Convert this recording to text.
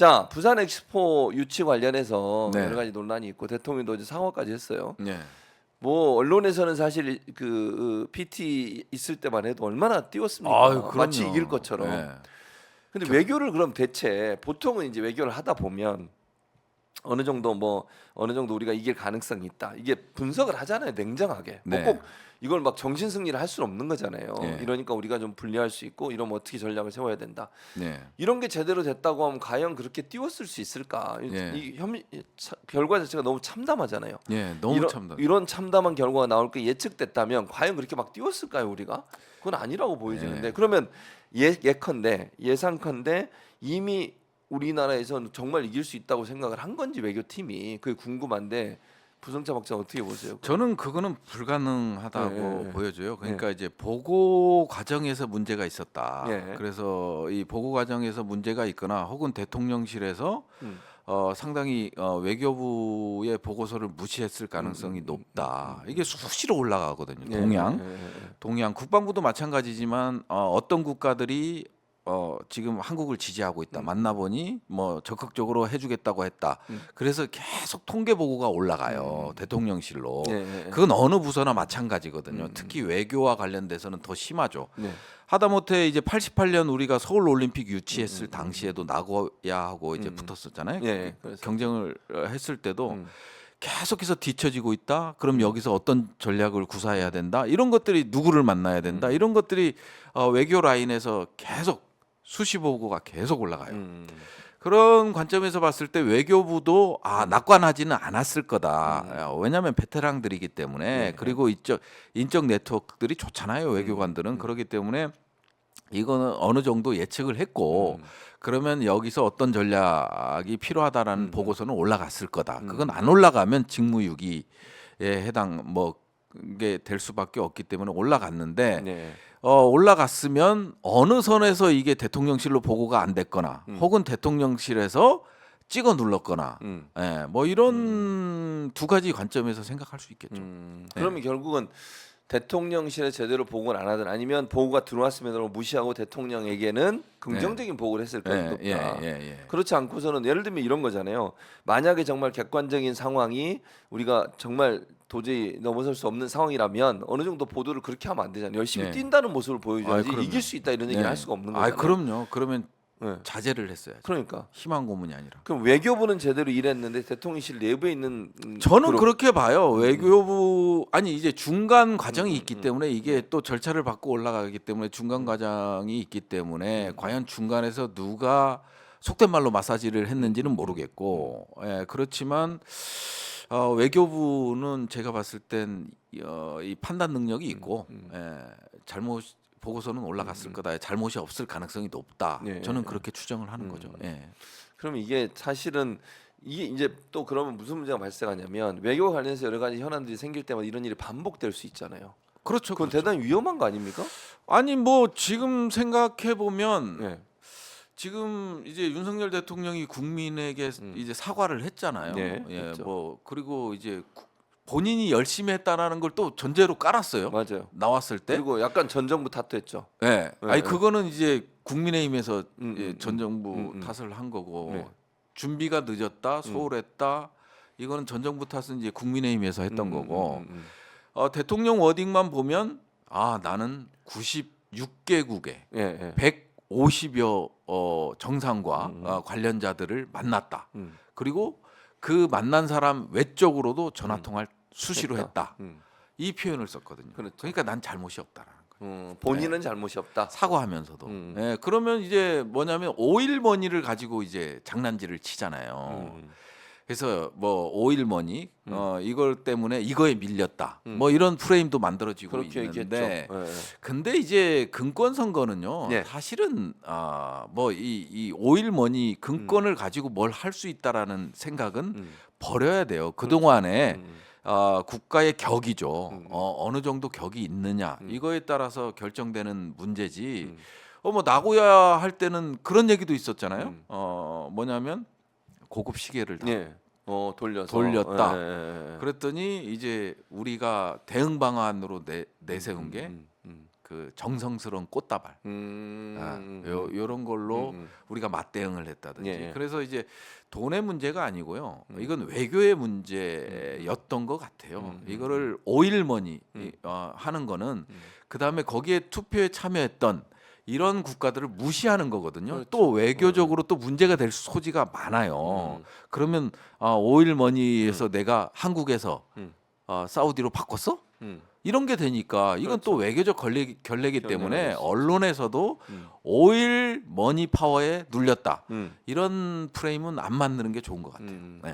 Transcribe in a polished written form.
자, 부산 엑스포 유치 관련해서 네. 여러 가지 논란이 있고 대통령도 이제 사과까지 했어요. 네. 뭐 언론에서는 사실 그 PT 있을 때만 해도 얼마나 띄웠습니까? 아유, 그럼요. 마치 이길 것처럼. 네. 근데 외교를 그럼 대체 보통은 이제 외교를 하다 보면 어느 정도 우리가 이길 가능성이 있다. 이게 분석을 하잖아요, 냉정하게. 뭐 네. 꼭 이걸 막 정신 승리를 할 수는 없는 거잖아요. 네. 이러니까 우리가 좀 불리할 수 있고 이러면 어떻게 전략을 세워야 된다. 네. 이런 게 제대로 됐다고 하면 과연 그렇게 띄웠을 수 있을까? 예. 결과 자체가 너무 참담하잖아요. 예, 너무 이런, 참다. 이런 참담한 결과가 나올 게 예측됐다면 과연 그렇게 막 띄웠을까요, 우리가? 그건 아니라고 보여지는데. 예. 그러면 예상컨대 이미 우리나라에서는 정말 이길 수 있다고 생각을 한 건지 외교팀이 그게 궁금한데 부성차 박사 어떻게 보세요? 저는 그거는 불가능하다고 예, 예. 보여져요. 그러니까 이제 보고 과정에서 문제가 있었다. 예. 그래서 이 보고 과정에서 문제가 있거나 혹은 대통령실에서 음. 상당히 외교부의 보고서를 무시했을 가능성이 높다. 이게 수시로 올라가거든요. 동양 국방부도 마찬가지지만 어떤 국가들이 지금 한국을 지지하고 있다. 만나보니 뭐 적극적으로 해주겠다고 했다. 그래서 계속 통계 보고가 올라가요. 대통령실로. 그건 어느 부서나 마찬가지거든요. 특히 외교와 관련돼서는 더 심하죠. 네. 하다못해 이제 88년 우리가 서울 올림픽 유치했을 당시에도 나고야하고 이제 붙었었잖아요. 예, 그래서. 경쟁을 했을 때도 계속해서 뒤처지고 있다. 그럼 여기서 어떤 전략을 구사해야 된다. 이런 것들이 누구를 만나야 된다. 이런 것들이 외교 라인에서 계속 수시 보고가 계속 올라가요. 그런 관점에서 봤을 때 외교부도 낙관하지는 않았을 거다. 왜냐하면 베테랑들이기 때문에 그리고 인적 네트워크들이 좋잖아요. 외교관들은 그렇기 때문에 이거는 어느 정도 예측을 했고 그러면 여기서 어떤 전략이 필요하다라는 보고서는 올라갔을 거다. 그건 안 올라가면 직무유기에 해당 게 될 수밖에 없기 때문에 올라갔는데 네. 올라갔으면 어느 선에서 이게 대통령실로 보고가 안 됐거나 혹은 대통령실에서 찍어 눌렀거나 뭐 이런 두 가지 관점에서 생각할 수 있겠죠. 그러면 결국은 대통령실에 제대로 보고를 안 하든 아니면 보고가 들어왔음에도 무시하고 대통령에게는 긍정적인 보고를 했을 가능성이 높다. 그렇지 않고서는 예를 들면 이런 거잖아요. 만약에 정말 객관적인 상황이 우리가 정말 도저히 넘어설 수 없는 상황이라면 어느 정도 보도를 그렇게 하면 안 되잖아요. 열심히 뛴다는 모습을 보여줘야지 그럼요. 이길 수 있다 이런 얘기를 할 수가 없는 거잖아요. 그럼요. 그러면 네. 자제를 했어야죠. 그러니까 희망 고문이 아니라. 그럼 외교부는 제대로 일했는데 대통령실 내부에 있는 저는 그렇게 봐요. 외교부 이제 중간 과정이 있기 때문에 이게 또 절차를 밟고 올라가기 때문에 중간 과정이 있기 때문에 과연 중간에서 누가 속된 말로 마사지를 했는지는 모르겠고 그렇지만 외교부는 제가 봤을 땐 이 판단 능력이 있고 잘못 보고서는 올라갔을 거다. 잘못이 없을 가능성이 높다. 저는 그렇게 추정을 하는 거죠. 그럼 이게 사실은 이게 이제 또 그러면 무슨 문제가 발생하냐면 외교 관련해서 여러 가지 현안들이 생길 때마다 이런 일이 반복될 수 있잖아요. 그렇죠. 그건 그렇죠. 대단히 위험한 거 아닙니까? 아니 뭐 지금 생각해 보면 네. 지금 이제 윤석열 대통령이 국민에게 이제 사과를 했잖아요. 네, 했죠. 뭐 그리고 이제 본인이 열심히 했다라는 걸 또 전제로 깔았어요. 맞아요. 나왔을 때. 그리고 약간 전 정부 탓했죠. 아니 그거는 이제 국민의힘에서 음, 전 정부 탓을 한 거고 네. 준비가 늦었다, 소홀했다. 이거는 전 정부 탓은 이제 국민의힘에서 했던 거고 대통령 워딩만 보면 나는 96개국에 150여 정상과 관련자들을 만났다. 그리고 그 만난 사람 외적으로도 전화 통화를 수시로 했다. 이 표현을 썼거든요. 그렇죠. 그러니까 난 잘못이 없다라는 거예요. 본인은 잘못이 없다. 사과하면서도. 그러면 이제 뭐냐면 오일머니를 가지고 이제 장난질을 치잖아요. 그래서 뭐 오일머니 이걸 때문에 이거에 밀렸다. 뭐 이런 프레임도 만들어지고 그렇게 있는데 얘기했죠. 근데 이제 근권 선거는요. 네. 사실은 뭐 이 오일머니 근권을 가지고 뭘 할 수 있다라는 생각은 버려야 돼요. 그동안에 국가의 격이죠. 어느 정도 격이 있느냐 이거에 따라서 결정되는 문제지. 뭐 나고야 할 때는 그런 얘기도 있었잖아요. 뭐냐면 고급 시계를 다 돌렸다. 그랬더니 이제 우리가 대응 방안으로 내세운 게 그 정성스러운 꽃다발 요런 걸로 우리가 맞대응을 했다든지 예, 예. 그래서 이제 돈의 문제가 아니고요. 이건 외교의 문제였던 것 같아요. 이거를 오일머니 하는 거는 그다음에 거기에 투표에 참여했던 이런 국가들을 무시하는 거거든요. 그렇죠. 또 외교적으로 또 문제가 될 소지가 많아요. 그러면 오일머니에서 내가 한국에서 사우디로 바꿨어? 이런 게 되니까 이건 또 외교적 결례이기 때문에 언론에서도 오일 머니 파워에 눌렸다. 이런 프레임은 안 만드는 게 좋은 것 같아요. 네.